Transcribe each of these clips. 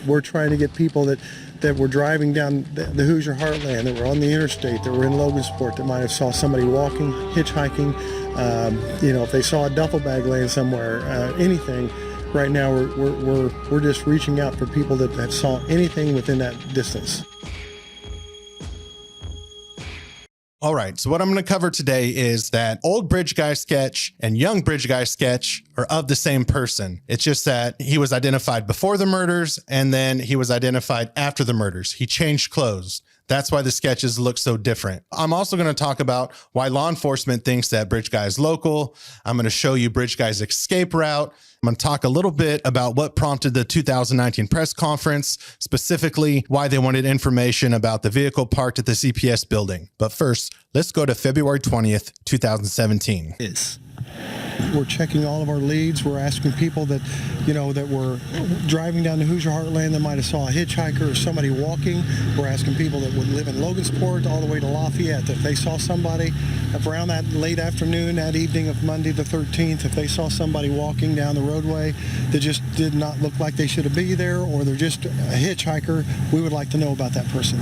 We're trying to get people that were driving down the Hoosier Heartland, that were on the interstate, that were in Logansport, that might have saw somebody walking, hitchhiking, if they saw a duffel bag laying somewhere, anything. Right now, we're just reaching out for people that saw anything within that distance. All right, so what I'm going to cover today is that old bridge guy sketch and young bridge guy sketch are of the same person. It's just that he was identified before the murders and then he was identified after the murders. He changed clothes. That's why the sketches look so different. I'm also going to talk about why law enforcement thinks that bridge guy is local. I'm going to show you bridge guy's escape route. I'm going to talk a little bit about what prompted the 2019 press conference, specifically why they wanted information about the vehicle parked at the CPS building. But first, let's go to February 20th, 2017. We're checking all of our leads. We're asking people that were driving down the Hoosier Heartland that might have saw a hitchhiker or somebody walking. We're asking people that would live in Logansport all the way to Lafayette, if they saw somebody around that late afternoon, that evening of Monday the 13th, if they saw somebody walking down the roadway that just did not look like they should be there, or they're just a hitchhiker, we would like to know about that person.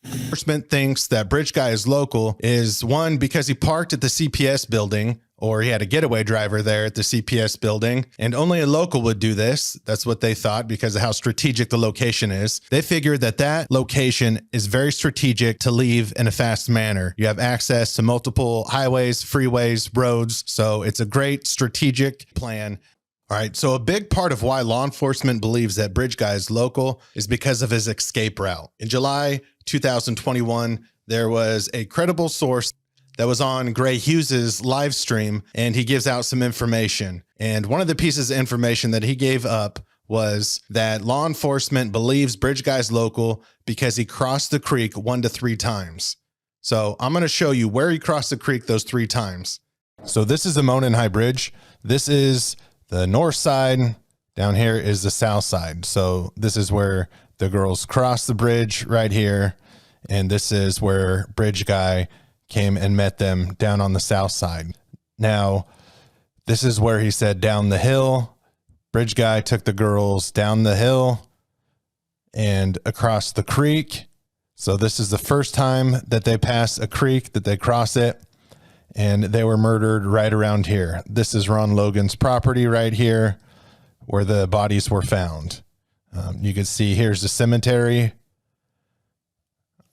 Enforcement thinks that bridge guy is local is, one, because he parked at the CPS building, or he had a getaway driver there at the CPS building, and only a local would do this. That's what they thought because of how strategic the location is. They figured that that location is very strategic to leave in a fast manner. You have access to multiple highways, freeways, roads, so it's a great strategic plan. All right, so a big part of why law enforcement believes that bridge guy is local is because of his escape route. In July 2021, there was a credible source that was on Gray Hughes's live stream, and he gives out some information. And one of the pieces of information that he gave up was that law enforcement believes bridge guy's local because he crossed the creek 1 to 3 times. So I'm going to show you where he crossed the creek those 3 times. So this is the Monon High Bridge. This is the north side. Down here is the south side. So this is where the girls crossed the bridge right here. And this is where bridge guy came and met them down on the south side. Now, this is where he said down the hill. Bridge guy took the girls down the hill and across the creek. So this is the first time that they pass a creek, that they cross it, and they were murdered right around here. This is Ron Logan's property right here where the bodies were found. You can see here's the cemetery.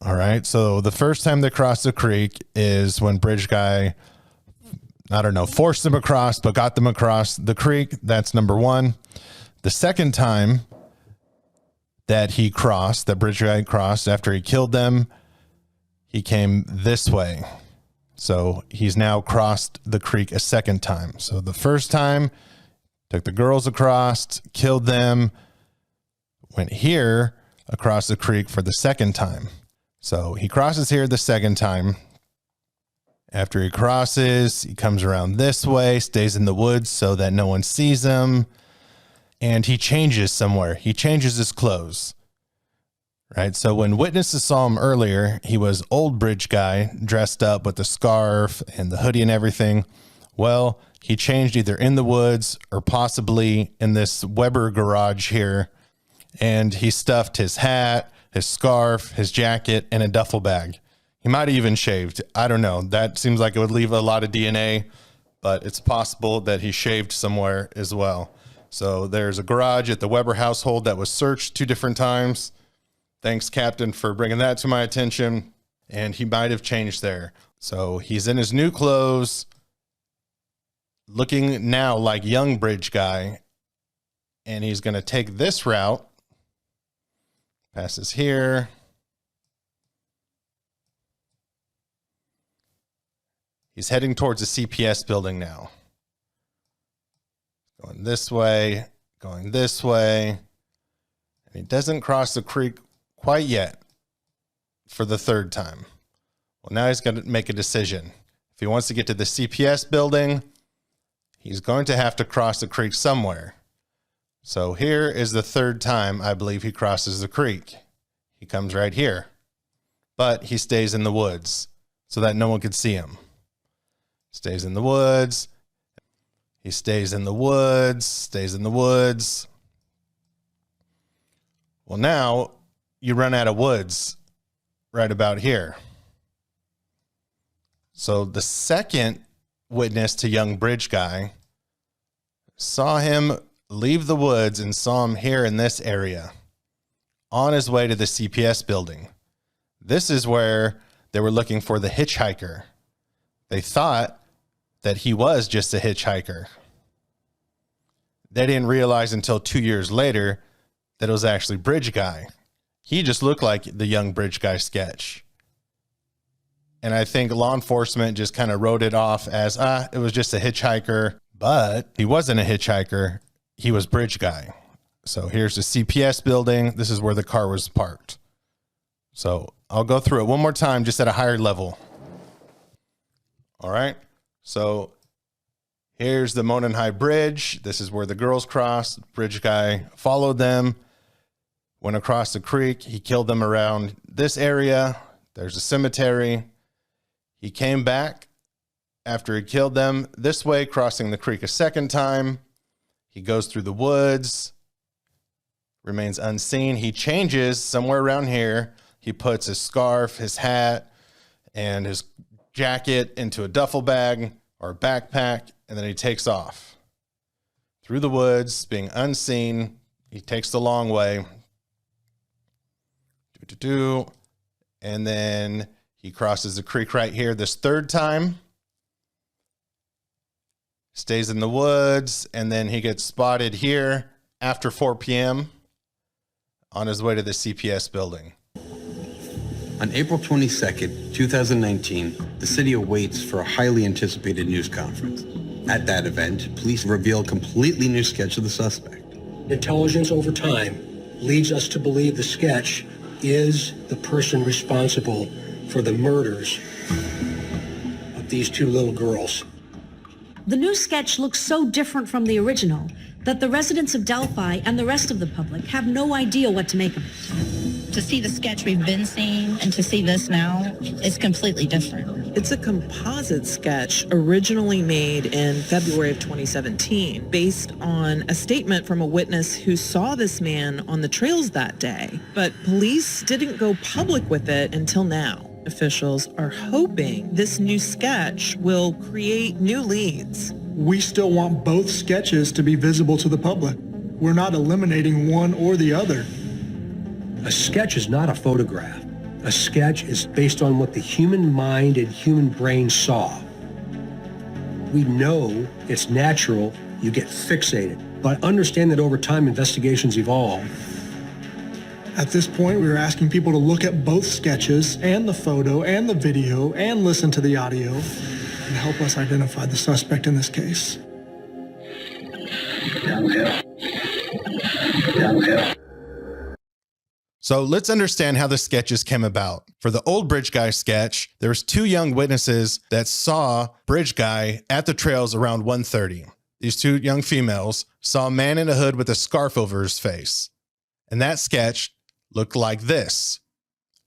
All right, so the first time they crossed the creek is when bridge guy, forced them across, but got them across the creek. That's number 1. The second time that he crossed, that bridge guy crossed after he killed them, he came this way. So he's now crossed the creek a second time. So the first time, took the girls across, killed them, went here across the creek for the second time. So he crosses here the second time. After he crosses, he comes around this way, stays in the woods so that no one sees him, and he changes somewhere. He changes his clothes, right? So when witnesses saw him earlier, he was old bridge guy, dressed up with the scarf and the hoodie and everything. Well, he changed either in the woods or possibly in this Weber garage here, and he stuffed his hat, his scarf, his jacket, and a duffel bag. He might have even shaved. I don't know. That seems like it would leave a lot of DNA, but it's possible that he shaved somewhere as well. So there's a garage at the Weber household that was searched 2 different times. Thanks, Captain, for bringing that to my attention. And he might have changed there. So he's in his new clothes, looking now like young bridge guy. And he's going to take this route. Passes here. He's heading towards the CPS building now. Going this way, going this way. And he doesn't cross the creek quite yet for the 3rd time. Well, now he's going to make a decision. If he wants to get to the CPS building, he's going to have to cross the creek somewhere. So here is the 3rd time I believe he crosses the creek. He comes right here, but he stays in the woods so that no one could see him. Stays in the woods. He stays in the woods, stays in the woods. Well, now you run out of woods right about here. So the second witness to young bridge guy saw him leave the woods and saw him here in this area on his way to the CPS building. This is where they were looking for the hitchhiker. They thought that he was just a hitchhiker. They didn't realize until 2 years later that it was actually Bridge Guy. He just looked like the young Bridge Guy sketch. And I think law enforcement just kind of wrote it off as, it was just a hitchhiker. But he wasn't a hitchhiker. He was Bridge Guy. So here's the CPS building. This is where the car was parked. So I'll go through it one more time, just at a higher level. All right. So here's the Monon High Bridge. This is where the girls crossed. Bridge Guy followed them, went across the creek. He killed them around this area. There's a cemetery. He came back after he killed them this way, crossing the creek a second time. He goes through the woods, remains unseen. He changes somewhere around here. He puts his scarf, his hat, and his jacket into a duffel bag or backpack, and then he takes off through the woods, being unseen. He takes the long way. And then he crosses the creek right here this third time. Stays in the woods, and then he gets spotted here after 4 p.m. on his way to the CPS building. On April 22nd, 2019, the city awaits for a highly anticipated news conference. At that event, police reveal a completely new sketch of the suspect. Intelligence over time leads us to believe the sketch is the person responsible for the murders of these two little girls. The new sketch looks so different from the original that the residents of Delphi and the rest of the public have no idea what to make of it. To see the sketch we've been seeing and to see this now is completely different. It's a composite sketch originally made in February of 2017 based on a statement from a witness who saw this man on the trails that day. But police didn't go public with it until now. Officials are hoping this new sketch will create new leads. We still want both sketches to be visible to the public. We're not eliminating one or the other. A sketch is not a photograph. A sketch is based on what the human mind and human brain saw. We know it's natural, you get fixated, but understand that over time investigations evolve. At this point, we are asking people to look at both sketches and the photo and the video and listen to the audio and help us identify the suspect in this case. Downhill. Downhill. So let's understand how the sketches came about. For the old Bridge Guy sketch, there was 2 young witnesses that saw Bridge Guy at the trails around 1:30. These 2 young females saw a man in a hood with a scarf over his face. And that sketch looked like this.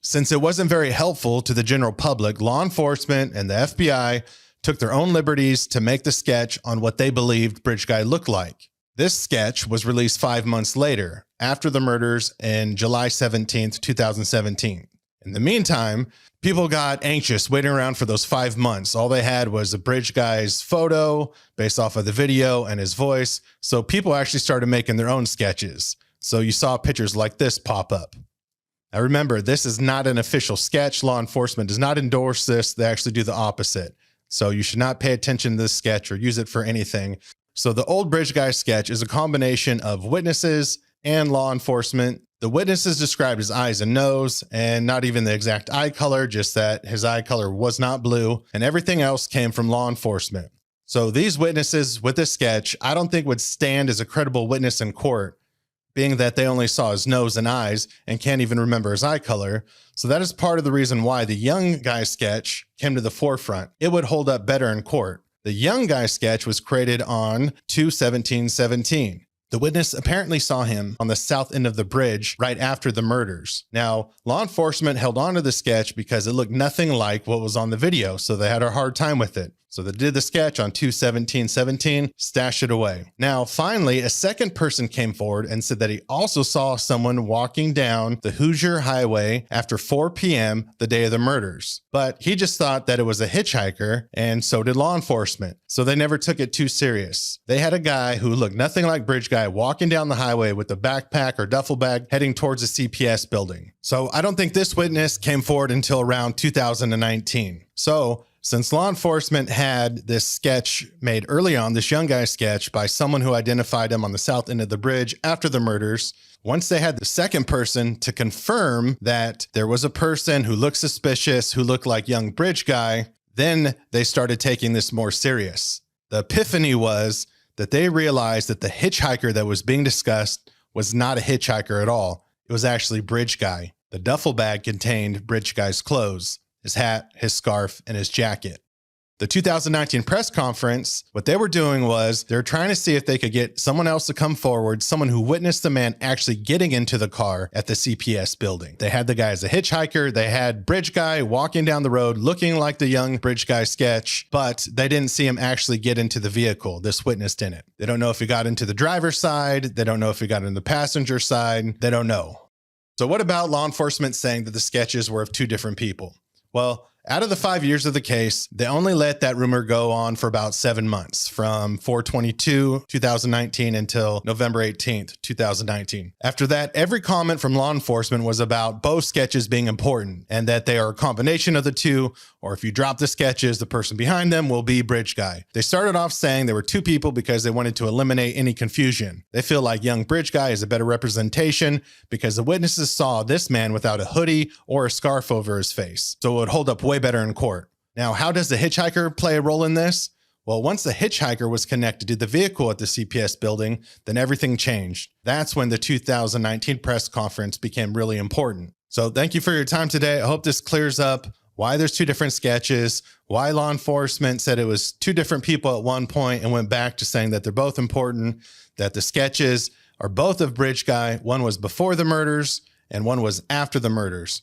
Since it wasn't very helpful to the general public, law enforcement and the FBI took their own liberties to make the sketch on what they believed Bridge Guy looked like. This sketch was released 5 months later, after the murders in July 17th, 2017. In the meantime, people got anxious waiting around for those 5 months. All they had was a Bridge Guy's photo based off of the video and his voice. So people actually started making their own sketches. So you saw pictures like this pop up. Now remember, this is not an official sketch. Law enforcement does not endorse this. They actually do the opposite. So you should not pay attention to this sketch or use it for anything. So the old Bridge Guy sketch is a combination of witnesses and law enforcement. The witnesses described his eyes and nose, and not even the exact eye color, just that his eye color was not blue, and everything else came from law enforcement. So these witnesses with this sketch, I don't think would stand as a credible witness in court, being that they only saw his nose and eyes and can't even remember his eye color. So that is part of the reason why the young guy sketch came to the forefront. It would hold up better in court. The young guy sketch was created on 2/17/17. The witness apparently saw him on the south end of the bridge right after the murders. Now, law enforcement held on to the sketch because it looked nothing like what was on the video, so they had a hard time with it. So they did the sketch on 2/17/17, stashed it away. Now, finally, a second person came forward and said that he also saw someone walking down the Hoosier Highway after 4 p.m. the day of the murders. But he just thought that it was a hitchhiker, and so did law enforcement. So they never took it too serious. They had a guy who looked nothing like Bridge Guy walking down the highway with a backpack or duffel bag heading towards a CPS building. So I don't think this witness came forward until around 2019. So since law enforcement had this sketch made early on, this young guy sketch by someone who identified him on the south end of the bridge after the murders, once they had the second person to confirm that there was a person who looked suspicious, who looked like young Bridge Guy, then they started taking this more serious. The epiphany was that they realized that the hitchhiker that was being discussed was not a hitchhiker at all. It was actually Bridge Guy. The duffel bag contained Bridge Guy's clothes, his hat, his scarf, and his jacket. The 2019 press conference, what they were doing was they're trying to see if they could get someone else to come forward, someone who witnessed the man actually getting into the car at the CPS building. They had the guy as a hitchhiker. They had Bridge Guy walking down the road looking like the young Bridge Guy sketch, but they didn't see him actually get into the vehicle. This witness didn't. They don't know if he got into the driver's side. They don't know if he got in the passenger side. They don't know. So what about law enforcement saying that the sketches were of two different people? Well, out of the 5 years of the case, they only let that rumor go on for about 7 months, from 4/22/2019 until November 18th, 2019. After that, every comment from law enforcement was about both sketches being important and that they are a combination of the two, or if you drop the sketches, the person behind them will be Bridge Guy. They started off saying there were two people because they wanted to eliminate any confusion. They feel like young Bridge Guy is a better representation because the witnesses saw this man without a hoodie or a scarf over his face, so it would hold up way better in court. Now, how does the hitchhiker play a role in this? Well, once the hitchhiker was connected to the vehicle at the CPS building, then everything changed. That's when the 2019 press conference became really important. So thank you for your time today. I hope this clears up why there's two different sketches, why law enforcement said it was two different people at one point and went back to saying that they're both important, that the sketches are both of Bridge Guy. One was before the murders and one was after the murders.